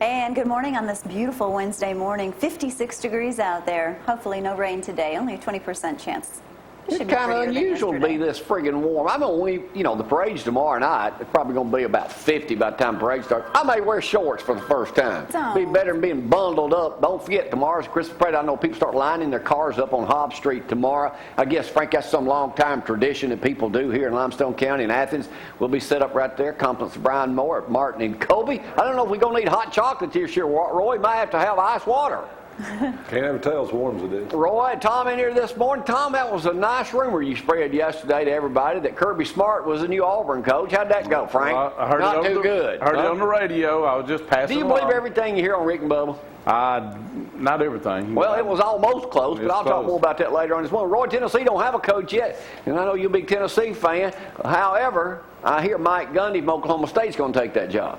And good morning on this beautiful Wednesday morning. 56 degrees out there. Hopefully no rain today. Only a 20% chance. It's kind of unusual to be this friggin' warm. I know the parade's tomorrow night. It's probably going to be about 50 by the time the parade starts. I may wear shorts for the first time. Be better than being bundled up. Don't forget, tomorrow's Christmas parade. I know people start lining their cars up on Hobbs Street tomorrow. I guess, Frank, that's some long-time tradition that people do here in Limestone County in Athens. We'll be set up right there. Compliments to Brian Moore, Martin, and Kobe. I don't know if we're going to need hot chocolate this year, Roy. Might have to have ice water. Can't ever tell as warm as it is. Roy, Tom in here this morning. Tom, that was a nice rumor you spread yesterday to everybody that Kirby Smart was the new Auburn coach. How'd that go, Frank? Well, I heard Not it too good. I heard it on the radio. I was just passing Do you along. believe everything you hear on Rick and Bubba? Not everything. Well, it was almost close, but I'll talk more about that later on this morning. Roy, Tennessee don't have a coach yet, and I know you're a big Tennessee fan. However, I hear Mike Gundy from Oklahoma State's going to take that job.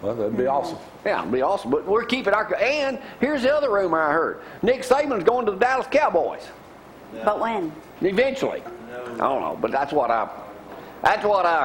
Well, that'd be awesome. Yeah, it'd be awesome. But we're keeping our... And here's the other rumor I heard. Nick Saban's going to the Dallas Cowboys. No. But when? Eventually. No. I don't know, but that's what I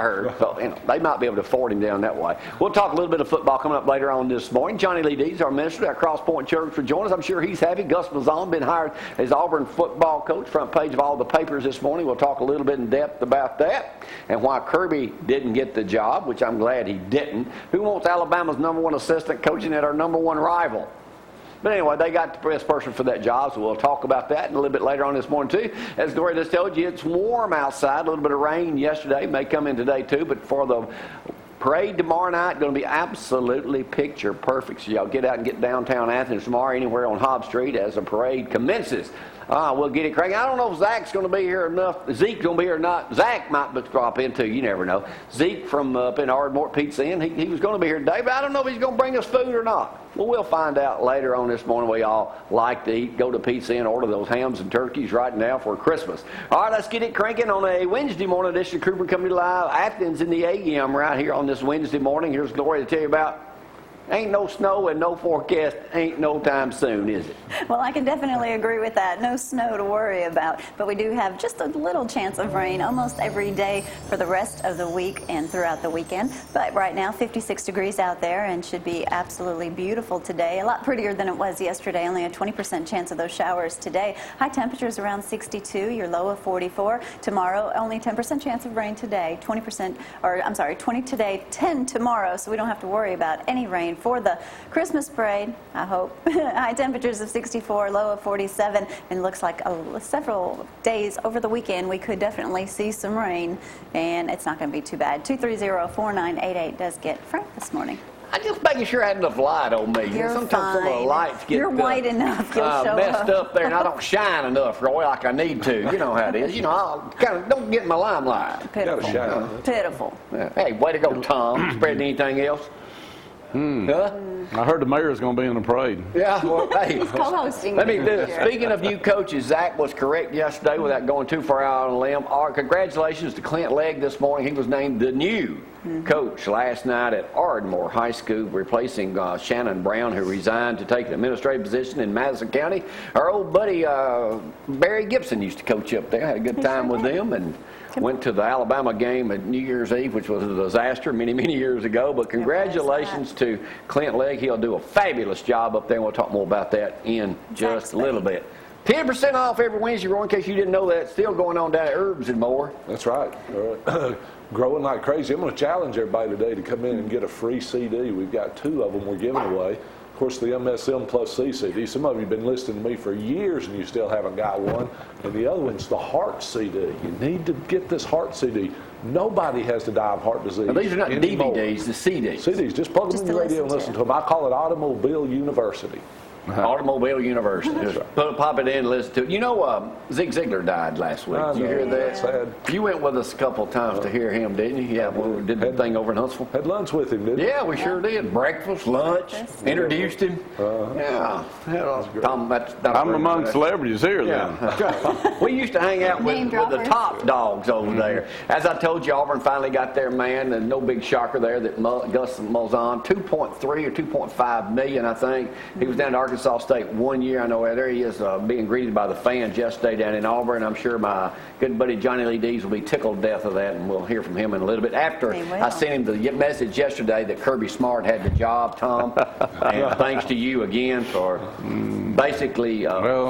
heard. So, they might be able to afford him down that way. We'll talk a little bit of football coming up later on this morning. Johnny Lee Dees, our minister at Cross Point Church, will join us. I'm sure he's happy. Gus Mazon been hired as Auburn football coach. Front page of all the papers this morning. We'll talk a little bit in depth about that and why Kirby didn't get the job, which I'm glad he didn't. Who wants Alabama's #1 assistant coaching at our #1 rival? But anyway, they got the best person for that job, so we'll talk about that a little bit later on this morning, too. As Gloria just told you, it's warm outside. A little bit of rain yesterday. May come in today, too. But for the parade tomorrow night, going to be absolutely picture perfect. So y'all get out and get downtown Athens tomorrow, anywhere on Hobbs Street as the parade commences. We'll get it cranking. I don't know if Zach's going to be here enough. Zeke's going to be here or not. Zach might drop in, too. You never know. Zeke from up in Ardmore Pizza Inn, he was going to be here today, but I don't know if he's going to bring us food or not. Well, we'll find out later on this morning. We all like to eat. Go to Pizza Inn, order those hams and turkeys right now for Christmas. All right, let's get it cranking on a Wednesday morning edition of Cooper Company Live. Athens in the AM right here on this Wednesday morning. Here's Gloria to tell you about. Ain't no snow and no forecast. Ain't no time soon, is it? Well, I can definitely agree with that. No snow to worry about. But we do have just a little chance of rain almost every day for the rest of the week and throughout the weekend. But right now, 56 degrees out there and should be absolutely beautiful today. A lot prettier than it was yesterday. Only a 20% chance of those showers today. High temperatures around 62, your low of 44. Tomorrow, only 10% chance of rain today. 20 today, 10 tomorrow. So we don't have to worry about any rain for the Christmas parade, I hope. High temperatures of 64, low of 47, and looks like several days over the weekend we could definitely see some rain, and it's not going to be too bad. 230-4988 does get Frank this morning. I'm just making sure I had enough light on me. You're sometimes fine. some of the lights get You're white enough. You'll show messed up there, and I don't shine enough, Roy, like I need to. You know how it is. You know, I kind of don't get in my limelight. Pitiful. Pitiful. Hey, way to go, Tom. Spreading anything else? Huh? I heard the mayor's going to be in the parade. Yeah, well, hey. He's co-hosting. Let me do this. Speaking of new coaches, Zach was correct yesterday without going too far out on a limb. Congratulations to Clint Legg this morning. He was named the new coach last night at Ardmore High School, replacing Shannon Brown, who resigned to take an administrative position in Madison County. Our old buddy Barry Gibson used to coach up there. Had a good time with them and went to the Alabama game at New Year's Eve, which was a disaster many, many years ago. But congratulations to Clint Legg. He'll do a fabulous job up there, and we'll talk more about that in just a little bit. 10% off every Wednesday, Roy, in case you didn't know that. It's still going on down at Herbs and More. That's right. Growing like crazy. I'm going to challenge everybody today to come in and get a free CD. We've got 2 of them we're giving away. Of course, the MSM Plus C CD. Some of you have been listening to me for years and you still haven't got one. And the other one's the Heart CD. You need to get this Heart CD. Nobody has to die of heart disease. Now, these are not anymore. DVDs, the CDs. CDs. Just plug them in the radio and listen to them. I call it Automobile University. Automobile University. Just pop it in and listen to it. You know, Zig Ziglar died last week. Did you hear that? Sad. You went with us a couple of times to hear him, didn't you? Yeah, we did the thing over in Huntsville. Had lunch with him, didn't you? Yeah, we sure did. Breakfast, lunch, introduced him. Yeah. Tom, I'm among celebrities here then. We used to hang out with the top dogs over there. As I told you, Auburn finally got their man, and no big shocker there that Gus Malzahn, 2.3 or 2.5 million, I think. He was down to Arkansas State 1 year. I know there he is being greeted by the fans yesterday down in Auburn. I'm sure my good buddy Johnny Lee Dees will be tickled to death of that, and we'll hear from him in a little bit. After I sent him the message yesterday that Kirby Smart had the job, Tom, and thanks to you again for basically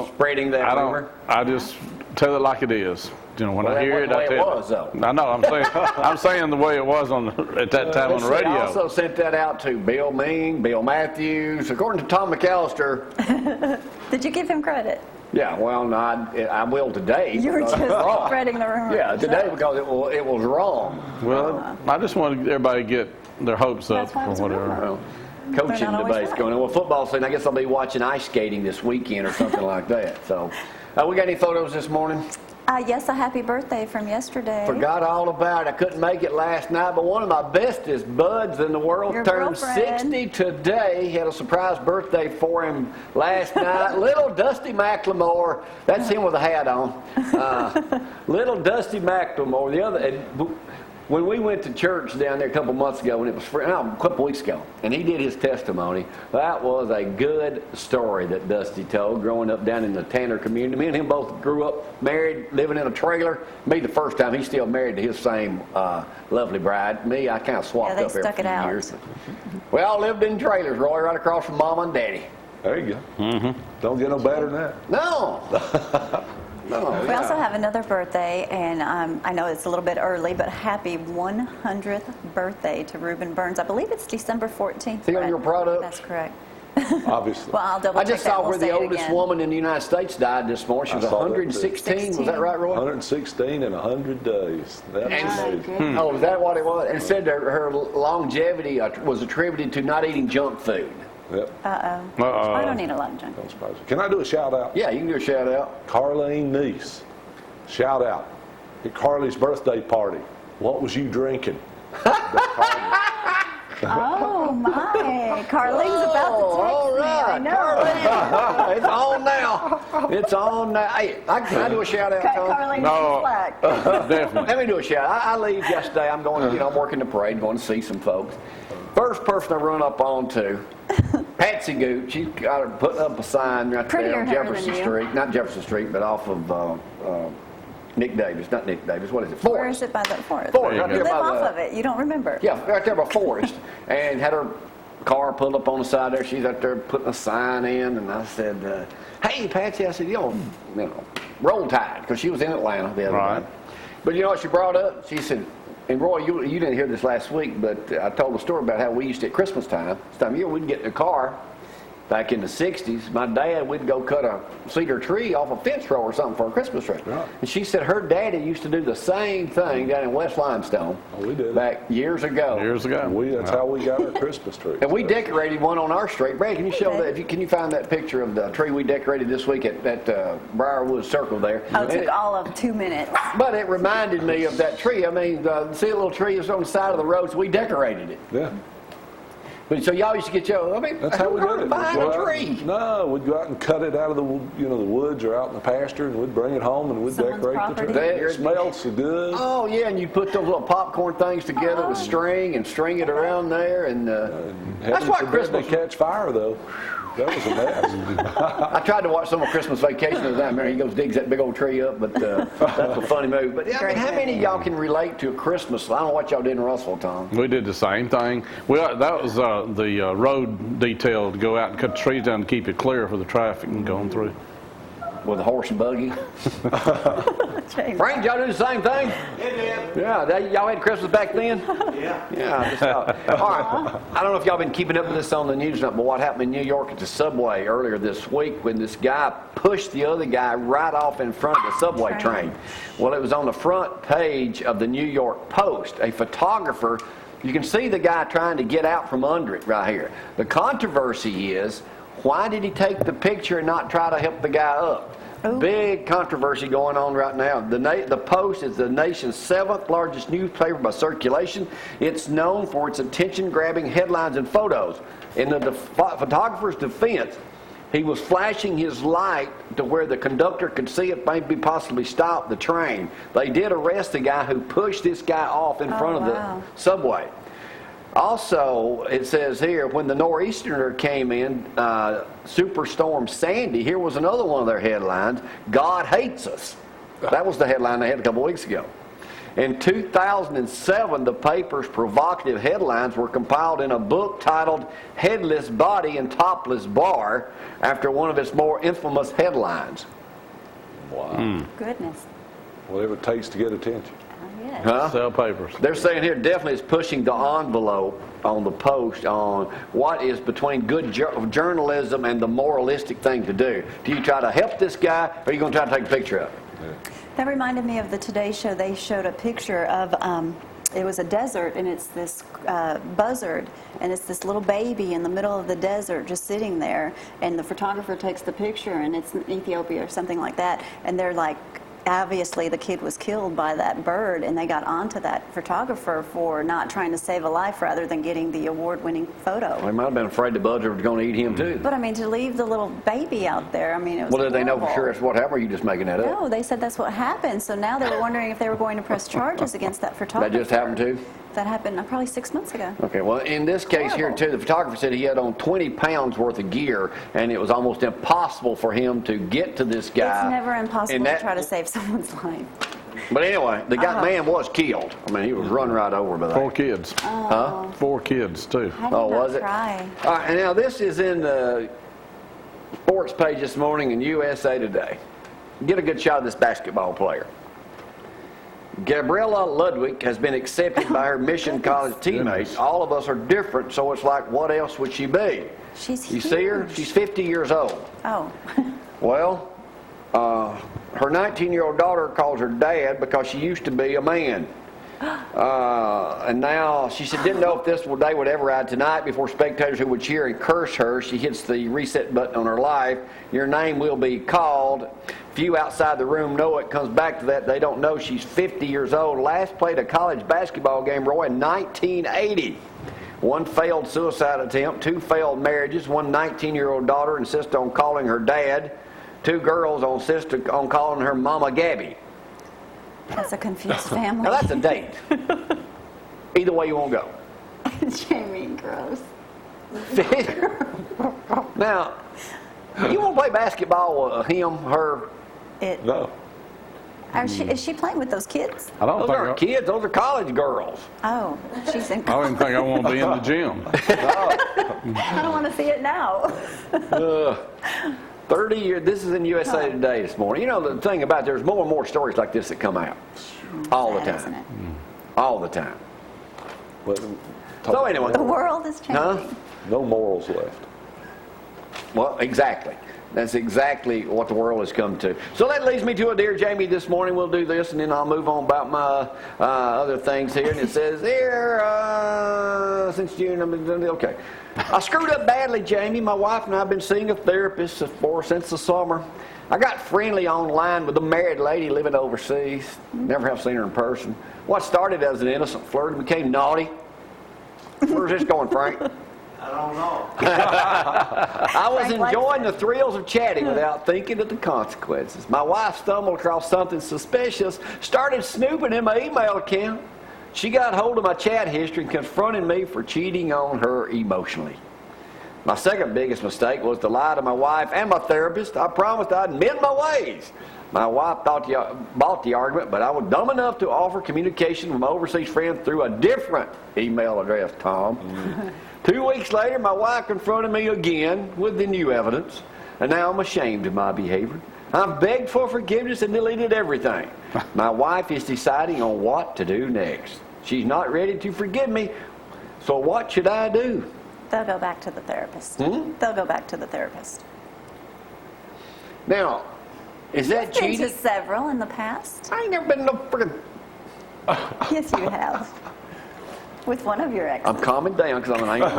spreading that rumor. I just tell it like it is. You know, when I hear it, I tell it was, though. I know. I'm saying the way it was at that time on the radio. I also sent that out to Bill Ming, Bill Matthews, according to Tom McAlister. Did you give him credit? Yeah, well, no, I will today. You were just spreading the rumor. Yeah, today because it was wrong. Well, I just wanted everybody to get their hopes up or whatever. Coaching debates going on. Well, football season, I guess I'll be watching ice skating this weekend or something like that. So, we got any photos this morning? Yes, a happy birthday from yesterday. Forgot all about it. I couldn't make it last night, but one of my bestest buds in the world turned 60 today. He had a surprise birthday for him last night. Little Dusty McLemore. That's him with a hat on. Little Dusty McLemore. When we went to church down there a couple months ago, when it was a couple weeks ago, and he did his testimony, that was a good story that Dusty told, growing up down in the Tanner community. Me and him both grew up married, living in a trailer. Me the first time, he's still married to his same lovely bride. Me, I kind of swapped up every few years. We all lived in trailers, Roy, right across from Mama and Daddy. There you go. Mm-hmm. Don't get no better than that. No. We also have another birthday, and I know it's a little bit early, but happy 100th birthday to Reuben Burns. I believe it's December 14th. See on your product? That's correct. Obviously. Well, I'll double check. I just saw where the oldest woman in the United States died this morning. She was 116. Was that right, Roy? 116 in 100 days. That's amazing. Oh, is that what it was? And it said her longevity was attributed to not eating junk food. Yep. I don't need a lot of junk. Can I do a shout out? Yeah, you can do a shout out. Carlene niece, shout out. At Carly's birthday party, what was you drinking? Oh my! Carlene's about to text all right. me. I know. It's on now. It's on now. Hey, can I do a shout out, Tom? Carlene slack. Definitely. Let me do a shout out. I leave yesterday. I'm going. I'm working the parade, going to see some folks. First person I run up onto, Patsy Goot. She's got her putting up a sign right there on Jefferson Street. Not Jefferson Street, but off of Nick Davis. Not Nick Davis. What is it? Forest. Where is it by the Forest? Forest. Right you there live by off of it. You don't remember. Yeah, right there by Forest. And had her car pulled up on the side there. She's out there putting a sign in. And I said, hey, Patsy. I said, you know, roll tide. Because she was in Atlanta the other day. But you know what she brought up? She said, and Roy, you didn't hear this last week, but I told a story about how we used to, at Christmas time, this time of year, we'd get in the car. Back in the 60s, my dad would go cut a cedar tree off a fence row or something for a Christmas tree. Right. And she said her daddy used to do the same thing down in West Limestone. Oh, we did. Back years ago. That's how we got our Christmas tree. And we decorated one on our street. Brad, can you show that? Can you find that picture of the tree we decorated this week at Briarwood Circle there? Oh, it took all of 2 minutes. But it reminded me of that tree. I mean, see a little tree is on the side of the road, so we decorated it. Yeah. But so y'all used to get that's how we did it. Behind a tree. No, we'd go out and cut it out of the woods or out in the pasture, and we'd bring it home and we'd decorate the tree. It smelled so good. Oh yeah, and you put those little popcorn things together with string and string it around there, and that's why Christmas. They catch fire though. That was a mess. I tried to watch some of Christmas Vacation the other time. He goes digs that big old tree up, but that's a funny move. But I mean, how many of y'all can relate to a Christmas? I don't know what y'all did in Russell, Tom. We did the same thing. Well, that was the road detail to go out and cut the trees down to keep it clear for the traffic and going through. With a horse and buggy. Frank, y'all do the same thing? Yeah, y'all had Christmas back then? Yeah. All right. I don't know if y'all been keeping up with this on the news, but what happened in New York at the subway earlier this week when this guy pushed the other guy right off in front of the subway train. Well, it was on the front page of the New York Post. A photographer, you can see the guy trying to get out from under it right here. The controversy is, why did he take the picture and not try to help the guy up? Ooh. Big controversy going on right now. The Post is the nation's 7th largest newspaper by circulation. It's known for its attention-grabbing headlines and photos. In the photographer's defense, he was flashing his light to where the conductor could see it, maybe possibly stop the train. They did arrest the guy who pushed this guy off in front of the subway. Also, it says here, when the nor'easter came in, Superstorm Sandy, here was another one of their headlines, God hates us. That was the headline they had a couple weeks ago. In 2007, the paper's provocative headlines were compiled in a book titled Headless Body and Topless Bar, after one of its more infamous headlines. Wow. Goodness. Whatever it takes to get attention. Oh, yeah. Huh? Sell papers. They're saying here definitely is pushing the envelope on the post on what is between good journalism and the moralistic thing to do. Do you try to help this guy, or are you going to try to take a picture of it? Yeah. That reminded me of the Today Show. They showed a picture of, it was a desert, and it's this buzzard, and it's this little baby in the middle of the desert just sitting there, and the photographer takes the picture, and it's in Ethiopia or something like that, and they're like, obviously the kid was killed by that bird, and they got onto that photographer for not trying to save a life rather than getting the award-winning photo. They might have been afraid the buzzard was going to eat him too. But I mean, to leave the little baby out there, I mean, it was Well, did they know for horrible. sure it's what happened, or are you just making that up? No, they said that's what happened. So now they were wondering if they were going to press charges against that photographer. That just happened too? That happened probably 6 months ago. Okay, well, in this case here, too, the photographer said he had on 20 pounds worth of gear, and it was almost impossible for him to get to this guy. It's never impossible And to that- try to save someone's life. But anyway, the guy, man was killed. I mean, he was run right over by that. 4 kids. Huh? 4 kids, too. I did Oh, not was it? cry. All right, and now this is in the sports page this morning in USA Today. Get a good shot of this basketball player. Gabriella Ludwig has been accepted by her Mission College teammates. All of us are different, so it's like, what else would she be? She's You see her? huge. She's 50 years old. Oh. Well, her 19-year-old daughter calls her dad because she used to be a man. And now she said didn't know if this day would ever ride tonight before spectators who would cheer and curse her. She hits the reset button on her life. Your name will be called. Few outside the room know it. Comes back to that. They don't know she's 50 years old. Last played a college basketball game, Roy, in 1980. 1 failed suicide attempt, 2 failed marriages. 1 19-year-old daughter insists on calling her dad. 2 girls insist on calling her Mama Gabby. That's a confused family. Now that's a date. Either way you want to go. Jamie, gross. Now, you want to play basketball with him, her? No. Is she playing with those kids? I don't Those think aren't kids, those are college girls. Oh, she's in. I don't even think I want to be in the gym. I don't want to see it now. 30 years, this is in USA Today this morning. You know the thing about there's more and more stories like this that come out. All the Sad, isn't time. it? All the time. But, So anyway. The world is changing. Huh? no morals left. Well, exactly. That's exactly what the world has come to. So that leads me to a Dear Jamie this morning. We'll do this, and then I'll move on about my other things here. And it says here, since June, I've been doing it. Okay. I screwed up badly, Jamie. My wife and I have been seeing a therapist since the summer. I got friendly online with a married lady living overseas. Never have seen her in person. What started as an innocent flirt became naughty. Where's this going, Frank? I don't know. I was Frank likes enjoying it. the thrills of chatting without thinking of the consequences. My wife stumbled across something suspicious, started snooping in my email account. She got hold of my chat history and confronted me for cheating on her emotionally. My second biggest mistake was to lie to my wife and my therapist. I promised I'd mend my ways. My wife bought the argument, but I was dumb enough to offer communication with my overseas friend through a different email address, Tom. 2 weeks later, my wife confronted me again with the new evidence, and now I'm ashamed of my behavior. I've begged for forgiveness and deleted everything. My wife is deciding on what to do next. She's not ready to forgive me, so what should I do? They'll go back to the therapist. Hmm? They'll go back to the therapist. Now, is that Been to cheating? several in the past. I ain't never been to no friggin'... Yes, you have. With one of your exes. I'm calming down because I'm an angry.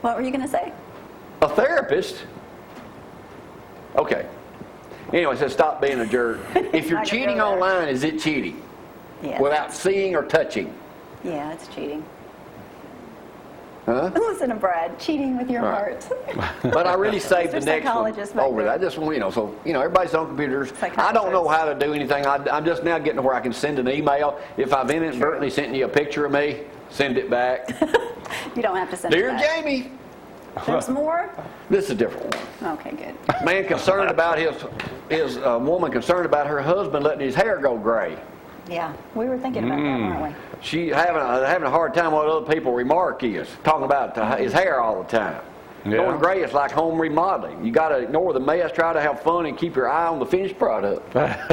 What were you going to say? A therapist? Okay. Anyway, it says stop being a jerk. If you're Not gonna cheating go there. online, is it cheating? Yeah. Without seeing or touching? Yeah, it's cheating. Huh? Listen to Brad, cheating with your heart. But I really saved the Mr. next one Psychologist back over there. that. Just, so, everybody's on computers. I don't know how to do anything. I'm just now getting to where I can send an email. If I've inadvertently sent you a picture of me, send it back. You don't have to send it Dear back. Jamie. There's more? This is a different one. Okay, good. Man concerned about his woman concerned about her husband letting his hair go gray. Yeah, we were thinking about that, weren't we? She having a hard time what other people remark is. Talking about his hair all the time. Yeah. Going gray is like home remodeling. You got to ignore the mess, try to have fun, and keep your eye on the finished product. That's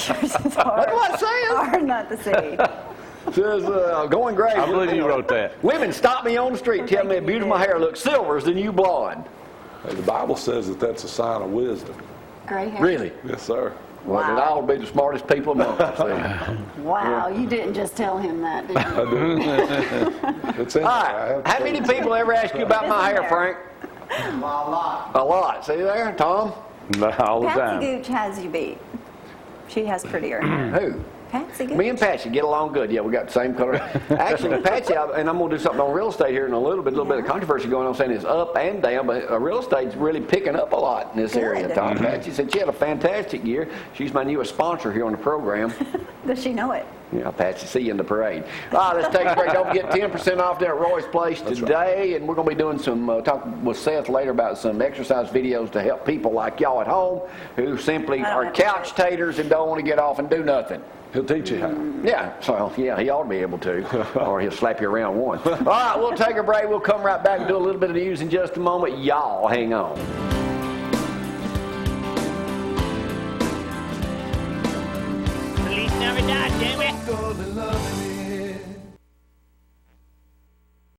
what it says. Hard not to see. Says going gray. I believe you wrote that. Women stop me on the street, tell me how beautiful my hair looks silver than you blonde. Hey, the Bible says that that's a sign of wisdom. Gray hair. Really? Yes, sir. Well, then I would be the smartest people among us. Wow, you didn't just tell him that, did you? I do. It's in All there. I have right. to How tell many you. people ever ask you about my hair, there. Frank? A lot. A lot. See there, Tom? All the Patsy time. Gooch has you beat. She has prettier hair. Who? Patsy Gooch. Me and Patsy get along good. Yeah, we got the same color. Actually, Patsy, and I'm going to do something on real estate here in a little bit of controversy going on, saying it's up and down, but real estate's really picking up a lot in this area, Tom. Patsy said she had a fantastic year. She's my newest sponsor here on the program. Does she know it? Yeah, Patsy, see you in the parade. All right, let's take a break. Don't forget 10% off there at Roy's Place today, and we're going to be doing some, talk with Seth later about some exercise videos to help people like y'all at home who simply are couch taters and don't want to get off and do nothing. He'll teach you how. Yeah, so yeah, he ought to be able to, or he'll slap you around once. All right, we'll take a break. We'll come right back and do a little bit of news in just a moment. Y'all hang on. Police never died, damn it. Go to loving